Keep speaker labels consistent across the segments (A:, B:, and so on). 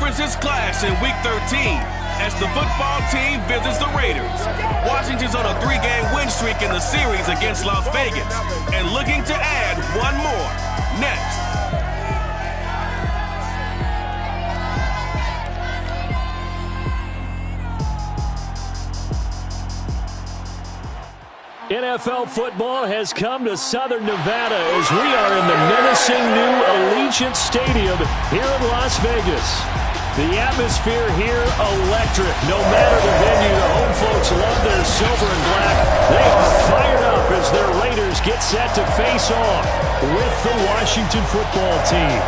A: conferences clash in Week 13 as the football team visits the Raiders. Washington's on a 3-game win streak in the series against Las Vegas and looking to add one more. Next.
B: NFL football has come to Southern Nevada as we are in the menacing new Allegiant Stadium here in Las Vegas. The atmosphere here electric. No matter the venue, the home folks love their silver and black. They are fired up as their Raiders get set to face off with the Washington football team.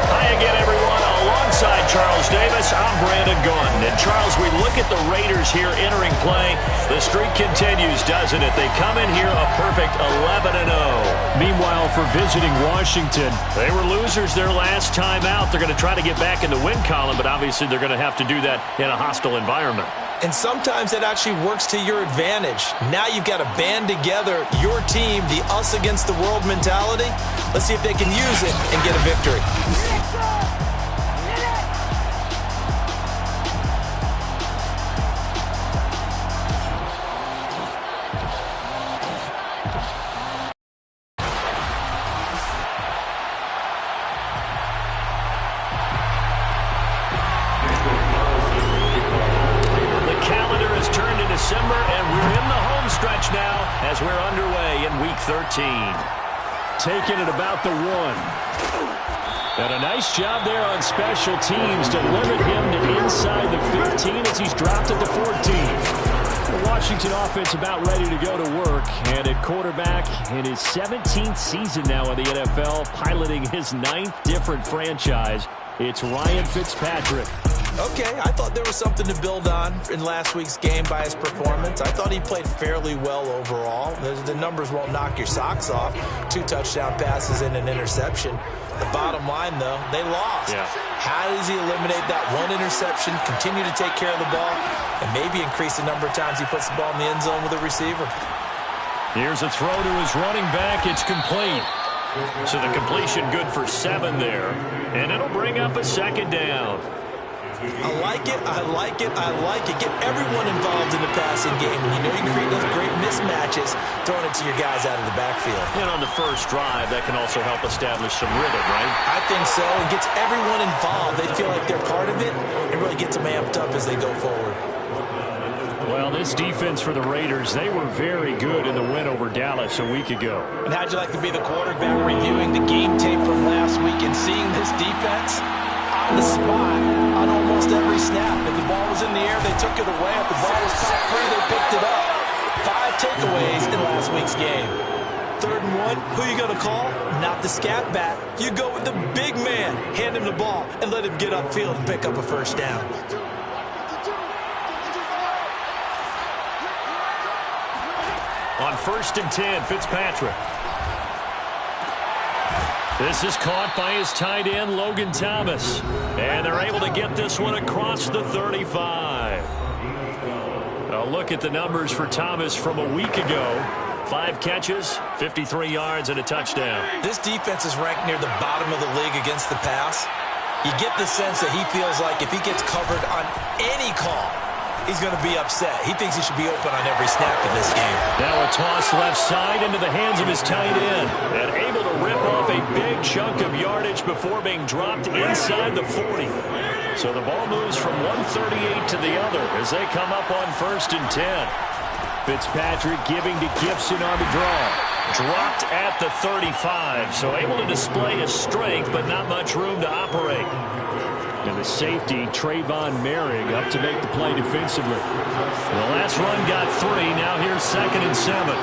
B: Hi again, everyone. Alongside Charles Davis, I'm Brandon Gordon. And Charles, we look at the Raiders here entering play. The streak continues, doesn't it? They come in here a perfect 11-0. Meanwhile, for visiting Washington, they were losers their last time out. They're going to try to get back in the win column, but obviously they're going to have to do that in a hostile environment.
C: And sometimes that actually works to your advantage. Now you've got to band together your team, the us against the world mentality. Let's see if they can use it and get a victory.
B: As we're underway in Week 13. Taking it about the 1. And a nice job there on special teams to limit him to inside the 15 as he's dropped at the 14. The Washington offense about ready to go to work. And at quarterback in his 17th season now in the NFL, piloting his 9th different franchise, it's Ryan Fitzpatrick.
C: Okay, I thought there was something to build on in last week's game by his performance. I thought he played fairly well overall. The numbers won't knock your socks off. 2 touchdown passes and an interception. The bottom line, though, they lost.
B: Yeah.
C: How does he eliminate that one interception, continue to take care of the ball, and maybe increase the number of times he puts the ball in the end zone with a receiver?
B: Here's a throw to his running back. It's complete. So the completion good for 7 there. And it'll bring up a 2nd down.
C: I like it, I like it, I like it. Get everyone involved in the passing game. And you know you can create those great mismatches throwing it to your guys out of the backfield.
B: And on the first drive, that can also help establish some rhythm, right?
C: I think so. It gets everyone involved. They feel like they're part of it and really gets them amped up as they go forward.
B: Well, this defense for the Raiders, they were very good in the win over Dallas a week ago.
C: And how'd you like to be the quarterback reviewing the game tape from last week and seeing this defense on the spot on almost every snap? If the ball was in the air, they took it away. If the ball was popped free, they picked it up. 5 takeaways in last week's game. 3rd and 1, who you going to call? Not the scat back. You go with the big man. Hand him the ball and let him get upfield and pick up a 1st down.
B: On 1st and 10, Fitzpatrick. This is caught by his tight end, Logan Thomas. And they're able to get this one across the 35. A look at the numbers for Thomas from a week ago. 5 catches, 53 yards, and a touchdown.
C: This defense is ranked near the bottom of the league against the pass. You get the sense that he feels like if he gets covered on any call, he's going to be upset. He thinks he should be open on every snap in this game.
B: Now a toss left side into the hands of his tight end. And able to rip off a big chunk of yardage before being dropped inside the 40. So the ball moves from 138 to the other as they come up on 1st and 10. Fitzpatrick giving to Gibson on the draw. Dropped at the 35. So able to display his strength, but not much room to operate. And the safety, Trayvon Merrick, up to make the play defensively. The last run got 3. Now here's 2nd and 7.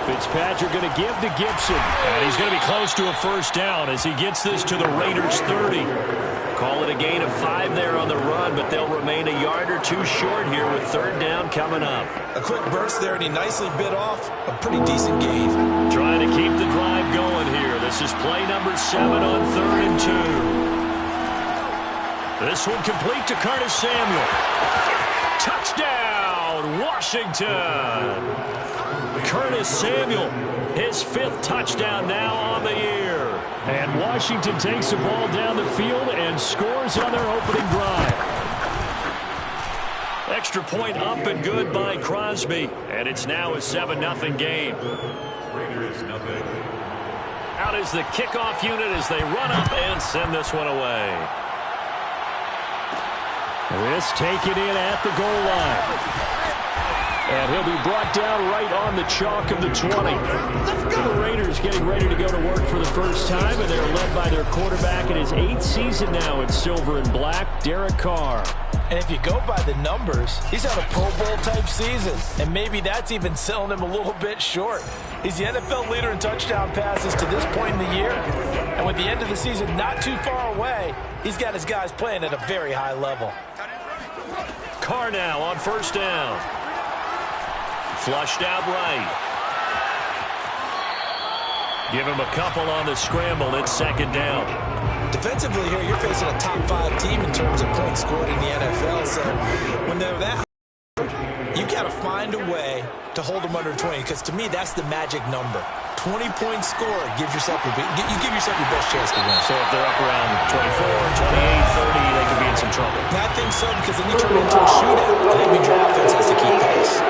B: Fitzpatrick going to give to Gibson. And he's going to be close to a 1st down as he gets this to the Raiders' 30. Call it a gain of 5 there on the run, but they'll remain a yard or 2 short here with 3rd down coming up.
C: A quick burst there, and he nicely bit off a pretty decent gain.
B: Trying to keep the drive going here. This is play number 7 on 3rd and 2. This one complete to Curtis Samuel. Touchdown, Washington. Curtis Samuel, his 5th touchdown now on the year. And Washington takes the ball down the field and scores on their opening drive. Extra point up and good by Crosby. And it's now a 7-0 game. Out is the kickoff unit as they run up and send this one away. This taken in at the goal line. And he'll be brought down right on the chalk of the 20. The Raiders getting ready to go to work for the first time, and they're led by their quarterback in his 8th season now in silver and black, Derek Carr.
C: And if you go by the numbers, he's had a Pro Bowl-type season, and maybe that's even selling him a little bit short. He's the NFL leader in touchdown passes to this point in the year, and with the end of the season not too far away, he's got his guys playing at a very high level.
B: Carr now on first down. Flushed out right. Give him a couple on the scramble. It's second down.
C: Defensively here, you're facing a top 5 team in terms of points scored in the NFL. So when they're that high, you got to find a way to hold them under 20. Because to me, that's the magic number. 20-point score gives yourself you give yourself your best chance to win.
B: So if they're up around 24, 28, 30, they could be in some trouble.
C: I think so, because then you turn it into a shootout. And that means your offense has to keep pace.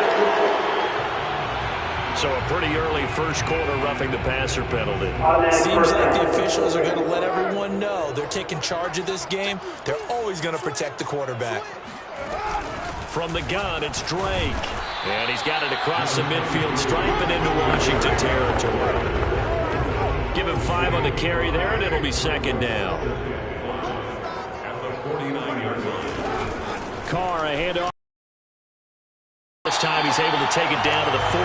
B: So a pretty early first quarter roughing the passer penalty.
C: Seems like the officials are going to let everyone know they're taking charge of this game. They're always going to protect the quarterback.
B: From the gun, it's Drake. And he's got it across the midfield stripe and into Washington territory. Give him 5 on the carry there, and it'll be second down. At the 49-yard line. Carr, a handoff. This time he's able to take it down to the 42.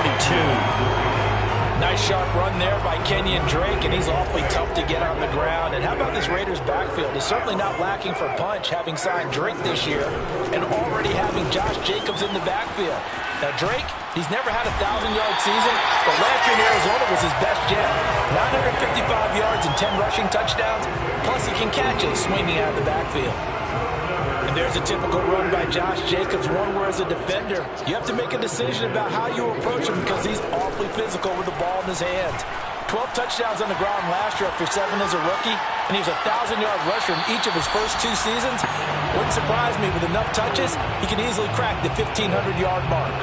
C: Nice sharp run there by Kenyon Drake, and he's awfully tough to get on the ground. And how about this Raiders backfield? It's certainly not lacking for punch, having signed Drake this year and already having Josh Jacobs in the backfield. Now Drake, he's never had a 1,000-yard season, but last year in Arizona was his best yet. 955 yards and 10 rushing touchdowns, plus he can catch it swinging out of the backfield. And there's a typical run by Josh Jacobs, one where as a defender, you have to make a decision about how you approach him because he's awfully physical with the ball in his hands. 12 touchdowns on the ground last year after 7 as a rookie, and he was a 1,000-yard rusher in each of his first 2 seasons. Wouldn't surprise me, with enough touches, he can easily crack the 1,500-yard mark.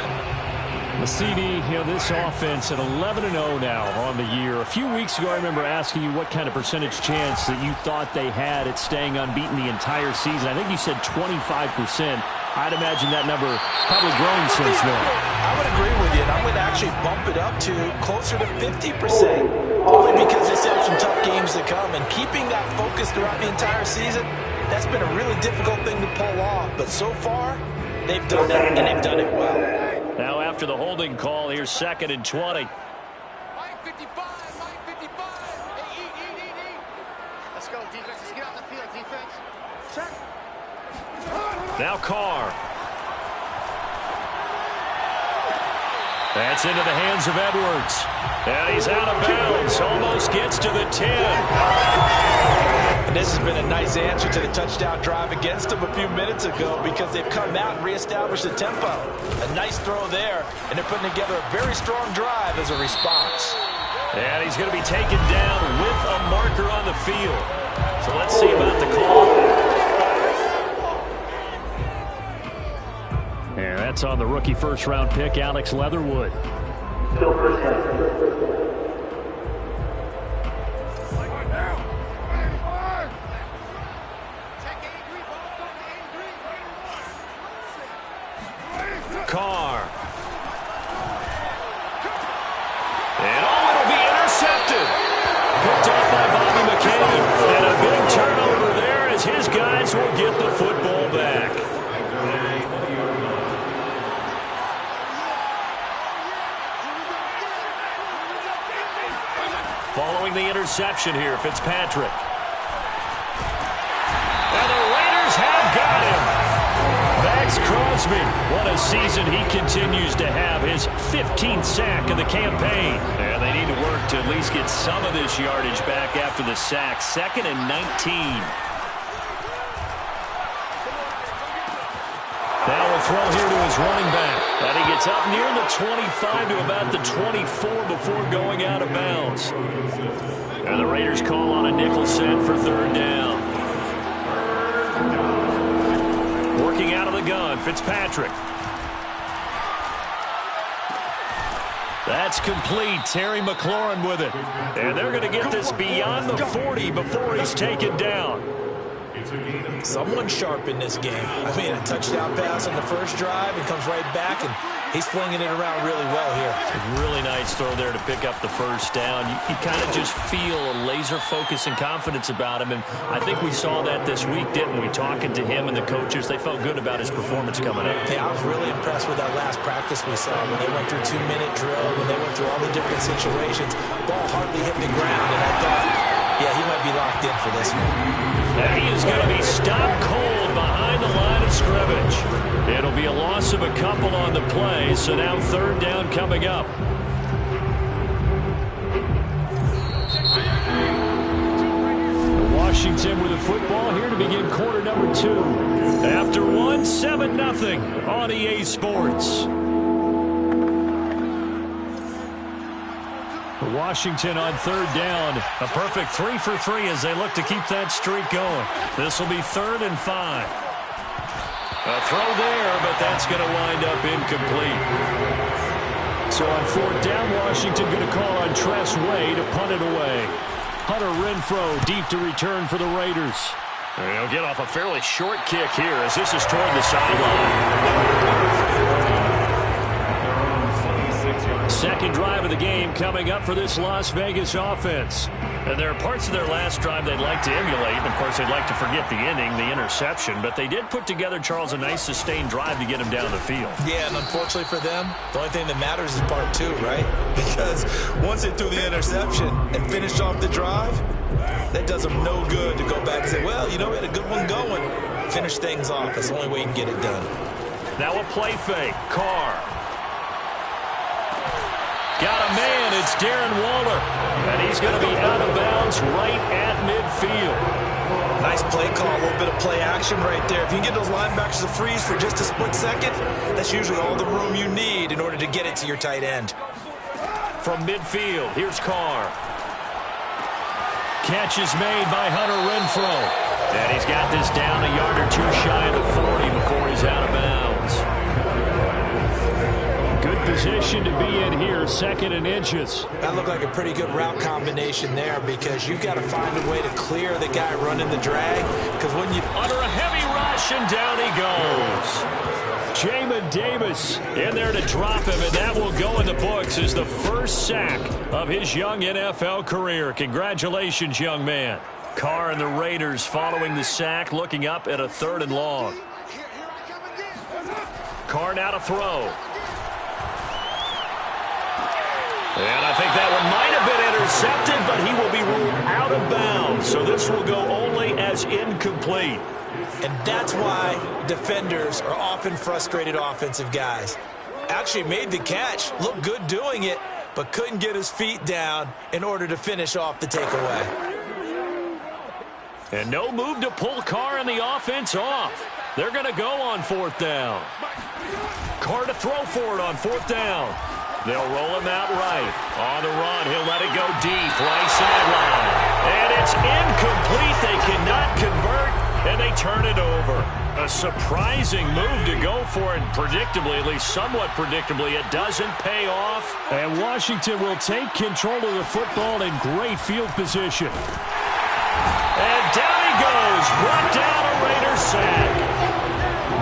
B: The CD, this offense at 11-0 now on the year. A few weeks ago, I remember asking you what kind of percentage chance that you thought they had at staying unbeaten the entire season. I think you said 25%. I'd imagine that number probably grown since then.
C: I would agree with you, and I'm going to actually bump it up to closer to 50%, only because they still have some tough games to come. And keeping that focus throughout the entire season, that's been a really difficult thing to pull off. But so far, they've done that, and they've done it well.
B: Now after the holding call, here's 2nd and 20.
D: Line 55, line 55. Hey, eat. Let's go, defense. Let's get out the field, defense. Check.
B: Now Carr. That's into the hands of Edwards. And he's out of bounds. Almost gets to the 10.
C: And this has been a nice answer to the touchdown drive against them a few minutes ago because they've come out and reestablished the tempo. A nice throw there, and they're putting together a very strong drive as a response.
B: And he's going to be taken down with a marker on the field. So let's see about the call. And that's on the rookie first-round pick, Alex Leatherwood.
E: Still first down.
B: Carr. And it'll be intercepted. Picked off by Bobby McCain. And a big turnover there as his guys will get the football back. Following the interception here, Fitzpatrick. And the Raiders have got him. Max Crosby, what a season he continues to have, his 15th sack of the campaign. And they need to work to at least get some of this yardage back after the sack. 2nd and 19. Now a throw here to his running back. And he gets up near the 25 to about the 24 before going out of bounds. And the Raiders call on a nickel set for third down. Working out of the gun, Fitzpatrick. That's complete. Terry McLaurin with it. And they're going to get this beyond the 40 before he's taken down.
C: Someone sharp in this game. I mean, a touchdown pass on the first drive and comes right back, and he's flinging it around really well here.
B: Really nice throw there to pick up the first down. You kind of just feel a laser focus and confidence about him, and I think we saw that this week, didn't we? Talking to him and the coaches, they felt good about his performance coming up.
C: Yeah, I was really impressed with that last practice we saw when they went through 2-minute drill, when they went through all the different situations. Ball hardly hit the ground, and I thought, yeah, he might be locked in for this one.
B: And he is going to be stopped cold behind the line of scrimmage. It'll be a loss of a couple on the play, so now third down coming up. Washington with the football here to begin quarter number 2. After 1, 7-0 on EA Sports. Washington on third down. A perfect 3 for 3 as they look to keep that streak going. This will be 3rd and 5. A throw there, but that's going to wind up incomplete. So on 4th down, Washington going to call on Tress Way to punt it away. Hunter Renfrow deep to return for the Raiders. And he'll get off a fairly short kick here as this is toward the sideline. Second drive of the game coming up for this Las Vegas offense. And there are parts of their last drive they'd like to emulate. And, of course, they'd like to forget the inning, the interception. But they did put together, Charles, a nice sustained drive to get him down the field.
C: Yeah, and unfortunately for them, the only thing that matters is part 2, right? Because once they threw the interception and finished off the drive, that does them no good to go back and say, well, you know, we had a good one going. Finish things off. That's the only way you can get it done.
B: Now a play fake. Carr. Got a man, it's Darren Waller. And he's going to be out of bounds right at midfield.
C: Nice play call, a little bit of play action right there. If you can get those linebackers to freeze for just a split second, that's usually all the room you need in order to get it to your tight end.
B: From midfield, here's Carr. Catch is made by Hunter Renfrow. And he's got this down a yard or 2 shy of the 40 before he's out of bounds. Good position to be in here, 2nd and inches.
C: That looked like a pretty good route combination there because you've got to find a way to clear the guy running the drag. Because when you
B: under a heavy rush and down he goes. Jamin Davis in there to drop him, and that will go in the books as the first sack of his young NFL career. Congratulations, young man. Carr and the Raiders following the sack, looking up at a 3rd and long. Carr now to throw. And I think that one might have been intercepted, but he will be ruled out of bounds. So this will go only as incomplete.
C: And that's why defenders are often frustrated offensive guys. Actually made the catch, looked good doing it, but couldn't get his feet down in order to finish off the takeaway.
B: And no move to pull Carr and the offense off. They're going to go on 4th down. Carr to throw for it on 4th down. They'll roll him out right. On the run, he'll let it go deep, right sideline. And it's incomplete. They cannot convert, and they turn it over. A surprising move to go for it, predictably, at least somewhat predictably. It doesn't pay off. And Washington will take control of the football in great field position. And down he goes. Brought down a Raiders sack.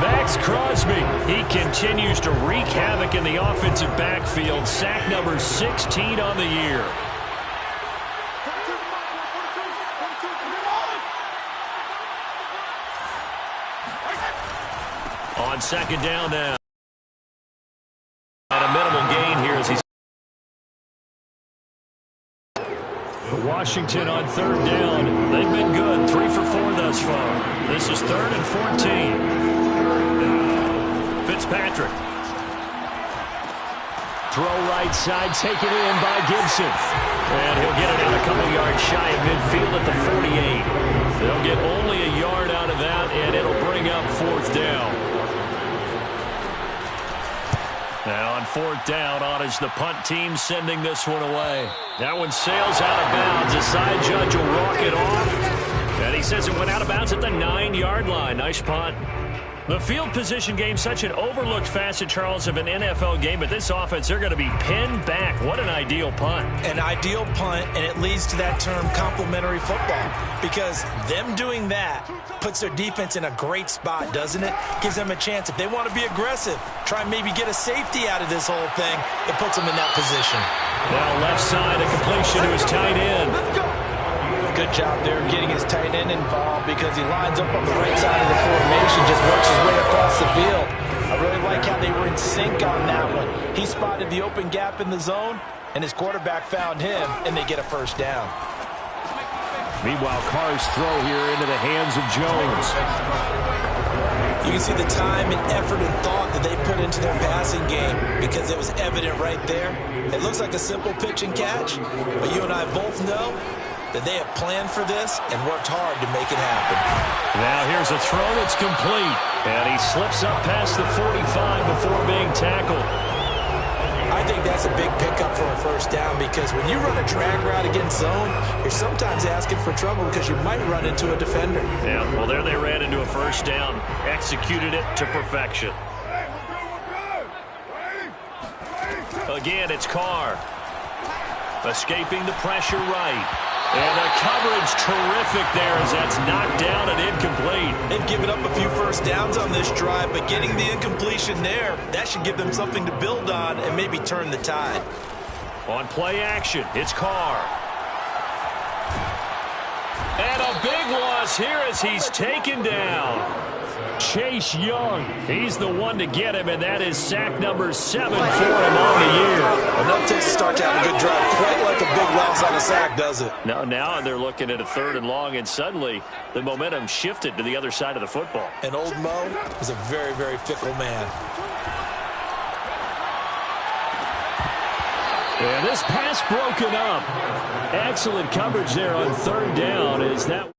B: Max Crosby, he continues to wreak havoc in the offensive backfield. Sack number 16 on the year. On 2nd down now. And a minimal gain here as he's Washington on 3rd down. They've been good. 3 for 4 thus far. This is 3rd and 14. Fitzpatrick. Throw right side, taken in by Gibson. And he'll get it in a couple yards shy of midfield at the 48. They'll get only a yard out of that, and it'll bring up 4th down. Now on fourth down, on is the punt team sending this one away. That one sails out of bounds. The side judge will walk it off. And he says it went out of bounds at the 9-yard line. Nice punt. The field position game, such an overlooked facet, Charles, of an NFL game. But this offense, they're going to be pinned back. What an ideal punt.
C: An ideal punt, and it leads to that term complementary football. Because them doing that puts their defense in a great spot, doesn't it? Gives them a chance. If they want to be aggressive, try and maybe get a safety out of this whole thing, it puts them in that position.
B: Now left side, a completion to his tight end.
C: Good job there getting his tight end involved because he lines up on the right side of the formation, just works his way across the field. I really like how they were in sync on that one. He spotted the open gap in the zone, and his quarterback found him, and they get a first down.
B: Meanwhile, Carr's throw here into the hands of Jones.
C: You can see the time and effort and thought that they put into their passing game because it was evident right there. It looks like a simple pitch and catch, but you and I both know that they have planned for this and worked hard to make it happen.
B: Now here's a throw that's complete. And he slips up past the 45 before being tackled.
C: I think that's a big pickup for a first down because when you run a drag route against zone, you're sometimes asking for trouble because you might run into a defender.
B: Yeah, well, there they ran into a first down. Executed it to perfection. Again, it's Carr. Escaping the pressure right. And the coverage terrific there as that's knocked down and incomplete.
C: They've given up a few first downs on this drive, but getting the incompletion there, that should give them something to build on and maybe turn the tide.
B: On play action, it's Carr. And a big loss here as he's taken down. Chase Young, he's the one to get him, and that is sack number 7 for him on the year.
C: Enough to start to have a good drive. Quite like a big loss on a sack, does it?
B: Now they're looking at a 3rd and long, and suddenly the momentum shifted to the other side of the football.
C: And old Mo is a very, very fickle man.
B: And this pass broken up. Excellent coverage there on 3rd down. Is that